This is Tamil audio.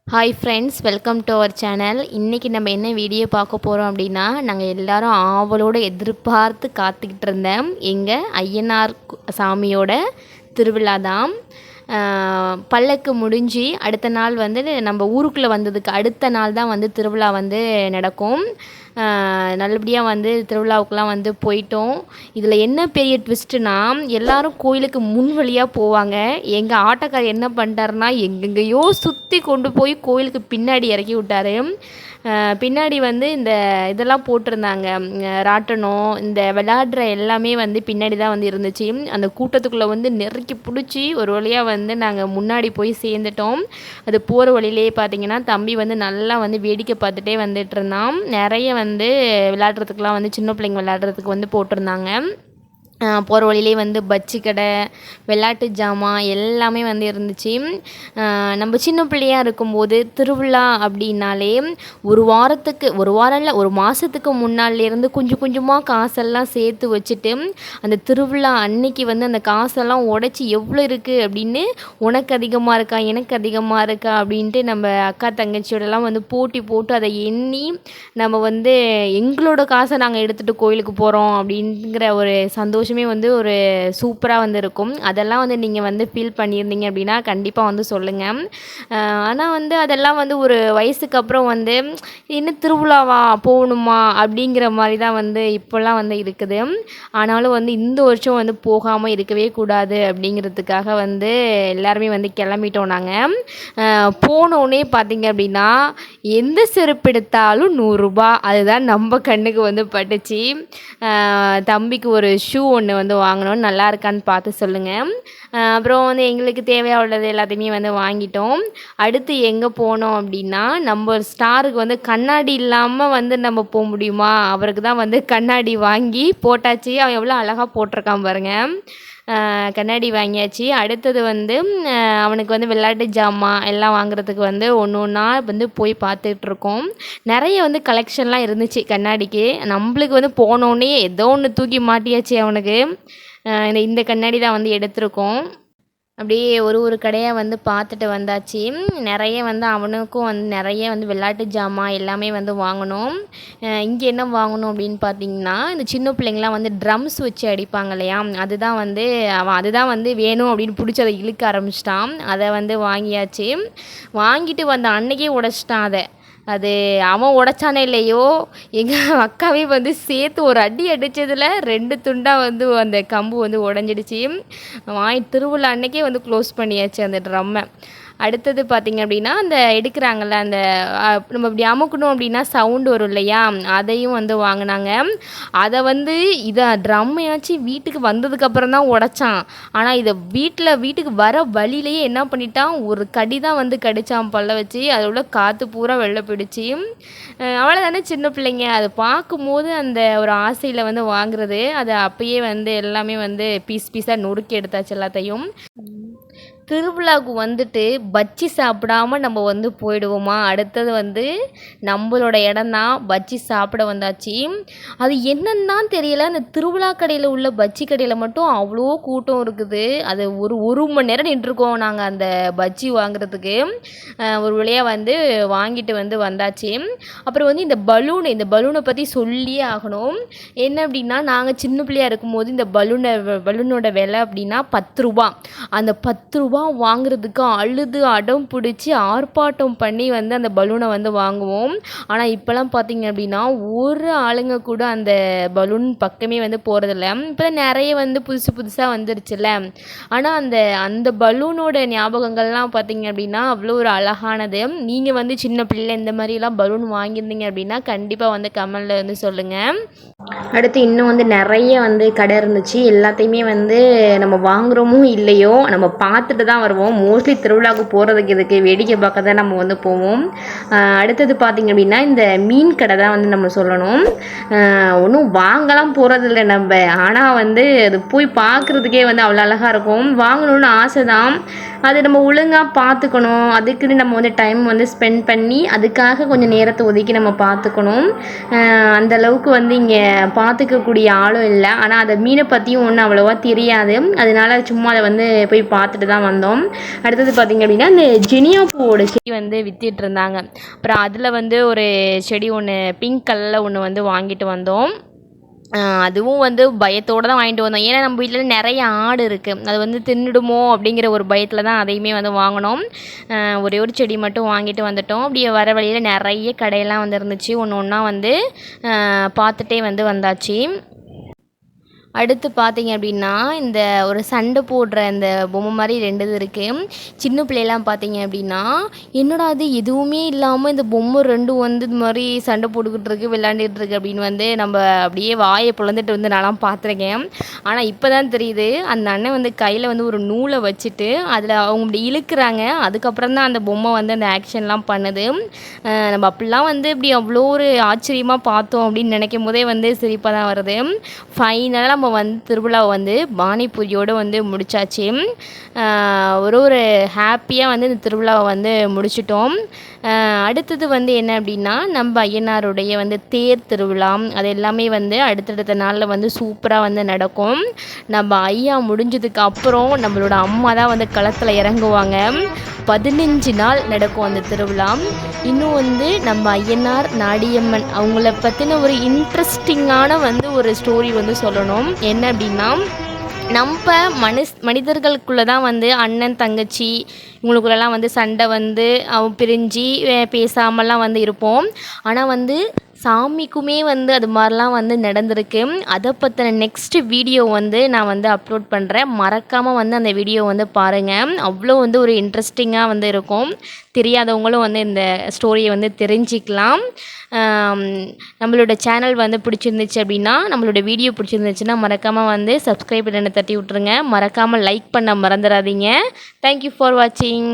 Hi friends, welcome to our channel. இன்றைக்கி நம்ம என்ன வீடியோ பார்க்க போகிறோம் அப்படின்னா, நாங்கள் எல்லாரும் ஆவலோடு எதிர்பார்த்து காத்துக்கிட்டு இருந்தேன் எங்கள் ஐயனார் சாமியோட திருவிழா தான். பல்லக்கு முடிஞ்சு அடுத்த நாள் வந்து நம்ம ஊருக்குள்ளே வந்ததுக்கு அடுத்த நாள் தான் வந்து திருவிழா வந்து நடக்கும். நல்லபடியாக வந்து திருவிழாவுக்குலாம் வந்து போயிட்டோம். இதில் என்ன பெரிய ட்விஸ்ட்டுனா, எல்லோரும் கோயிலுக்கு முன் வழியாக போவாங்க. எங்கள் ஆட்டோக்கார் என்ன பண்ணிட்டாருன்னா, எங்கெங்கேயோ சுற்றி கொண்டு போய் கோயிலுக்கு பின்னாடி இறக்கி விட்டார். பின்னாடி வந்து இந்த இதெல்லாம் போட்டிருந்தாங்க, ராட்டனம், இந்த விளையாடுற எல்லாமே வந்து பின்னாடி தான் வந்து இருந்துச்சு. அந்த கூட்டத்துக்குள்ளே வந்து நெருக்கி பிடிச்சி ஒரு வழியாக வந்து நாங்கள் முன்னாடி போய் சேர்ந்துட்டோம். அது போகிற வழியிலேயே பார்த்திங்கன்னா தம்பி வந்து நல்லா வந்து வேடிக்கை பார்த்துட்டே வந்துட்டு இருந்தான். நிறைய வந்து விளையாடுறதுக்கெலாம் வந்து சின்ன பிள்ளைங்க விளையாடுறதுக்கு வந்து போட்டிருந்தாங்க. போகிற வழியிலே வந்து பஜ்ஜி கடை, விளையாட்டு ஜாமான் எல்லாமே வந்து இருந்துச்சு. நம்ம சின்ன பிள்ளையாக இருக்கும்போது திருவிழா அப்படின்னாலே ஒரு வாரம் இல்லை, ஒரு மாதத்துக்கு முன்னாலேருந்து கொஞ்சம் கொஞ்சமாக காசெல்லாம் சேர்த்து வச்சுட்டு அந்த திருவிழா அன்னைக்கு வந்து அந்த காசெல்லாம் உடச்சி எவ்வளோ இருக்குது அப்படின்னு, உனக்கு அதிகமாக இருக்கா எனக்கு அதிகமாக இருக்கா அப்படின்ட்டு நம்ம அக்கா தங்கச்சியோடலாம் வந்து போட்டி போட்டு அதை எண்ணி நம்ம வந்து எங்களோட காசை நாங்கள் எடுத்துகிட்டு கோயிலுக்கு போகிறோம் அப்படிங்கிற ஒரு சந்தோஷமே வந்து ஒரு சூப்பராக வந்து இருக்கும். அதெல்லாம் வந்து நீங்கள் வந்து ஃபீல் பண்ணியிருந்தீங்க அப்படின்னா கண்டிப்பாக வந்து சொல்லுங்கள். ஆனால் வந்து அதெல்லாம் வந்து ஒரு வயசுக்கு அப்புறம் வந்து என்ன திருவிழாவா போகணுமா அப்படிங்கிற மாதிரி தான் வந்து இப்போல்லாம் வந்து இருக்குது. ஆனாலும் வந்து இந்த வருஷம் வந்து போகாமல் இருக்கவே கூடாது அப்படிங்கிறதுக்காக வந்து எல்லாருமே வந்து கிளம்பிட்டோம். நாங்கள் போனோடனே பார்த்திங்க அப்படின்னா எந்த செருப்பு எடுத்தாலும் 100 ரூபா, அதுதான் நம்ம கண்ணுக்கு வந்து பட்டுச்சு. தம்பிக்கு ஒரு ஷூ ஒன்று வந்து வாங்கினோம், நல்லா இருக்கான்னு பார்த்து சொல்லுங்கள். அப்புறம் வந்து எங்களுக்கு தேவையாக உள்ளது எல்லாத்தையுமே வந்து வாங்கிட்டோம். அடுத்து எங்கே போனோம் அப்படின்னா, நம்ம ஸ்டாருக்கு வந்து கண்ணாடி இல்லாமல் வந்து நம்ம போக முடியுமா, அவருக்கு தான் வந்து கண்ணாடி வாங்கி போட்டாச்சு. அவன் எவ்வளோ அழகாக போட்டிருக்கான் பாருங்கள். கண்ணாடி வாங்கியாச்சு. அடுத்தது வந்து அவனுக்கு வந்து விளையாட்டு ஜாமான் எல்லாம் வாங்குறதுக்கு வந்து ஒன்று ஒன்றா வந்து போய் பார்த்துட்ருக்கோம். நிறைய வந்து கலெக்ஷன்லாம் இருந்துச்சு கண்ணாடிக்கு. நம்மளுக்கு வந்து போனோடனே ஏதோ ஒன்று தூக்கி மாட்டியாச்சு அவனுக்கு. இந்த கண்ணாடி தான் வந்து எடுத்திருக்கோம். அப்படியே ஒரு கடையாக வந்து பார்த்துட்டு வந்தாச்சு. நிறைய வந்து அவனுக்கும் வந்து நிறைய வந்து விளையாட்டு ஜாமான் எல்லாமே வந்து வாங்கினோம். இங்கே என்ன வாங்கணும் அப்படின்னு பார்த்தீங்கன்னா, இந்த சின்ன பிள்ளைங்களாம் வந்து ட்ரம்ஸ் வச்சு அடிப்பாங்க இல்லையா, அதுதான் வந்து அவன் அதுதான் வந்து வேணும் அப்படின்னு பிடிச்சி அதை இழுக்க ஆரம்பிச்சிட்டான். அதை வந்து வாங்கியாச்சு. வாங்கிட்டு வந்த அன்னைக்கே உடச்சிட்டான் அதை. அது அவன் உடைச்சானே இல்லையோ, எங்கள் அக்காவே வந்து சேர்த்து ஒரு அடி அடித்ததில் 2 துண்டாக வந்து அந்த கம்பு வந்து உடஞ்சிடுச்சு. திருவிழா அன்னைக்கே வந்து க்ளோஸ் பண்ணியாச்சு அந்த ட்ரம்மை. அடுத்தது பார்த்திங்க அப்படின்னா, அந்த எடுக்கிறாங்கள்ல அந்த நம்ம இப்படி அமுக்கணும் அப்படின்னா சவுண்டு வரும் இல்லையா, அதையும் வந்து வாங்கினாங்க. அதை வந்து இதை ட்ரம்மையாச்சும் வீட்டுக்கு வந்ததுக்கப்புறம் தான் உடைச்சான். ஆனால் இதை வீட்டுக்கு வர வழியிலேயே என்ன பண்ணிட்டான், ஒரு கடி தான் வந்து கடிச்சான் பல்ல வச்சு. அதில் உள்ள காற்று பூரா வெளில போயிடுச்சு. அவ்வளோதானே சின்ன பிள்ளைங்க, அதை பார்க்கும்போது அந்த ஒரு ஆசையில் வந்து வாங்குறது. அதை அப்பயே வந்து எல்லாமே வந்து பீஸாக நொறுக்கி எடுத்தாச்சு எல்லாத்தையும். திருவிழாவுக்கு வந்துட்டு பஜ்ஜி சாப்பிடாம நம்ம வந்து போயிடுவோமா, அடுத்தது வந்து நம்மளோட இடம்தான், பஜ்ஜி சாப்பிட வந்தாச்சு. அது என்னன்னு தான் தெரியல, அந்த திருவிழா கடையில் உள்ள பஜ்ஜி கடையில் மட்டும் அவ்வளோ கூட்டம் இருக்குது. அது ஒரு மணி நேரம் நின்றுருக்கோம் நாங்கள் அந்த பஜ்ஜி வாங்குறதுக்கு. ஒரு வழியாக வந்து வாங்கிட்டு வந்து வந்தாச்சு. அப்புறம் வந்து இந்த பலூனை பற்றி சொல்லியே ஆகணும். என்ன அப்படின்னா, நாங்கள் சின்ன பிள்ளையாக இருக்கும்போது இந்த பலூனோட விலை அப்படின்னா 10 ரூபா. அந்த 10 ரூபா வாங்குறதுக்கு அழுது அடம் பிடிச்சி ஆர்ப்பாட்டம் பண்ணி வந்து அந்த பலூனை வந்து வாங்குவோம். ஆனால் இப்போலாம் பார்த்திங்க அப்படின்னா ஒரு ஆளுங்க கூட அந்த பலூன் பக்கமே வந்து போகிறதில்ல. இப்போ தான் நிறைய வந்து புதுசாக வந்துருச்சுல்ல. ஆனால் அந்த பலூனோட ஞாபகங்கள்லாம் பார்த்திங்க அப்படின்னா அவ்வளோ ஒரு அழகானது. நீங்கள் வந்து சின்ன பிள்ளை இந்த மாதிரிலாம் பலூன் வாங்கியிருந்தீங்க அப்படின்னா கண்டிப்பாக வந்து கமெண்டில் வந்து சொல்லுங்கள். அடுத்து இன்னும் வந்து நிறைய வந்து கடை இருந்துச்சு. எல்லாத்தையுமே வந்து நம்ம வாங்குகிறோமோ இல்லையோ, நம்ம பார்த்துட்டு தான் வருவோம். மோஸ்ட்லி திருவிழாவுக்கு போகிறதுக்கு இதுக்கு வேடிக்கை பார்க்க தான் நம்ம வந்து போவோம். அடுத்தது பார்த்திங்க அப்படின்னா இந்த மீன் கடை தான் வந்து நம்ம சொல்லணும். ஒன்றும் வாங்கலாம் போகிறதில்ல நம்ம, ஆனால் வந்து அது போய் பார்க்குறதுக்கே வந்து அவ்வளோ அழகாக இருக்கும். வாங்கணுன்னு ஆசை தான். அது நம்ம ஒழுங்காக பார்த்துக்கணும். அதுக்குன்னு நம்ம வந்து டைம் வந்து ஸ்பெண்ட் பண்ணி அதுக்காக கொஞ்சம் நேரத்தை ஒதுக்கி நம்ம பார்த்துக்கணும். அந்தளவுக்கு வந்து இங்கே பார்த்துக்கக்கூடிய ஆளும் இல்லை. ஆனால் அதை மீனை பற்றியும் ஒன்றும் அவ்வளோவா தெரியாது. அதனால சும்மா அதை வந்து போய் பார்த்துட்டு தான் வந்தோம். அடுத்தது பார்த்திங்க அப்படின்னா இந்த ஜெனியா பூவோட செடி வந்து வித்திட்டு இருந்தாங்க. அப்புறம் அதில் வந்து ஒரு செடி ஒன்று பிங்க் கலரில் ஒன்று வந்து வாங்கிட்டு வந்தோம். அதுவும் வந்து பயத்தோடு தான் வாங்கிட்டு வந்தோம். ஏன்னா நம்ம வீட்டில் நிறைய ஆடு இருக்குது, அது வந்து தின்னுடுமோ அப்படிங்கிற ஒரு பயத்தில் தான் அதையுமே வந்து வாங்கினோம். ஒரே ஒரு செடி மட்டும் வாங்கிட்டு வந்துட்டோம். அப்படியே வர வழியில் நிறைய கடையெல்லாம் வந்து இருந்துச்சு. ஒன்று ஒன்றா வந்து பார்த்துட்டே வந்து வந்தாச்சு. அடுத்து பார்த்தீங்க அப்படின்னா இந்த ஒரு சண்டை போடுற இந்த பொம்மை மாதிரி 2 இது இருக்குது. சின்ன பிள்ளைலாம் பார்த்தீங்க அப்படின்னா என்னடா அது எதுவுமே இல்லாமல் இந்த பொம்மை 2 வந்து இது மாதிரி சண்டை போட்டுக்கிட்டு இருக்கு, விளையாண்டுட்டு இருக்கு அப்படின்னு வந்து நம்ம அப்படியே வாயை பிளந்துட்டு வந்து நான்லாம் பார்த்துருக்கேன். ஆனால் இப்போ தான் தெரியுது அந்த அண்ணன் வந்து கையில் வந்து ஒரு நூலை வச்சுட்டு அதில் அவங்க இப்படி இழுக்கிறாங்க. அதுக்கப்புறம் தான் அந்த பொம்மை வந்து அந்த ஆக்ஷன்லாம் பண்ணுது. நம்ம அப்படிலாம் வந்து இப்படி அவ்வளோ ஒரு ஆச்சரியமாக பார்த்தோம் அப்படின்னு நினைக்கும் போதே வந்து சிரிப்பாக தான் வருது. ஃபைனலாக நம்ம வந்து திருவிழாவை வந்து பானிபூரியோடு வந்து முடிச்சாச்சு. ஒரு ஹாப்பியாக வந்து இந்த திருவிழாவை வந்து முடிச்சிட்டோம். அடுத்தது வந்து என்ன அப்படின்னா நம்ம ஐயனாருடைய வந்து தேர் திருவிழா அது எல்லாமே வந்து அடுத்தடுத்த நாளில் வந்து சூப்பராக வந்து நடக்கும். நம்ம ஐயா முடிஞ்சதுக்கு அப்புறம் நம்மளோட அம்மா தான் வந்து களத்தில் இறங்குவாங்க. 15 நாள் நடக்கும் அந்த திருவிழா. இன்னும் வந்து நம்ம ஐயனார் நாடியம்மன் அவங்கள பற்றின ஒரு இன்ட்ரெஸ்டிங்கான வந்து ஒரு ஸ்டோரி வந்து சொல்லணும். என்ன அப்படின்னா நம்ம மனிதர்களுக்குள்ளே தான் வந்து அண்ணன் தங்கச்சி இவங்களுக்குள்ளெல்லாம் வந்து சண்டை வந்து பிரிஞ்சு பேசாமலாம் வந்து இருப்போம். ஆனால் வந்து சாமிக்குமே வந்து அது மாதிரிலாம் வந்து நடந்திருக்கு. அதை பற்றின நெக்ஸ்ட் வீடியோ வந்து நான் வந்து அப்லோட் பண்ணுறேன். மறக்காமல் வந்து அந்த வீடியோ வந்து பாருங்கள். அவ்வளோ வந்து ஒரு இன்ட்ரெஸ்டிங்காக வந்து இருக்கும். தெரியாதவங்களும் வந்து இந்த ஸ்டோரியை வந்து தெரிஞ்சிக்கலாம். நம்மளோட சேனல் வந்து பிடிச்சிருந்துச்சு அப்படின்னா, நம்மளோட வீடியோ பிடிச்சிருந்துச்சுன்னா மறக்காமல் வந்து சப்ஸ்கிரைப் பட்டனை தட்டி விட்ருங்க. மறக்காமல் லைக் பண்ண மறந்துடாதீங்க. தேங்க்யூ ஃபார் வாட்சிங்.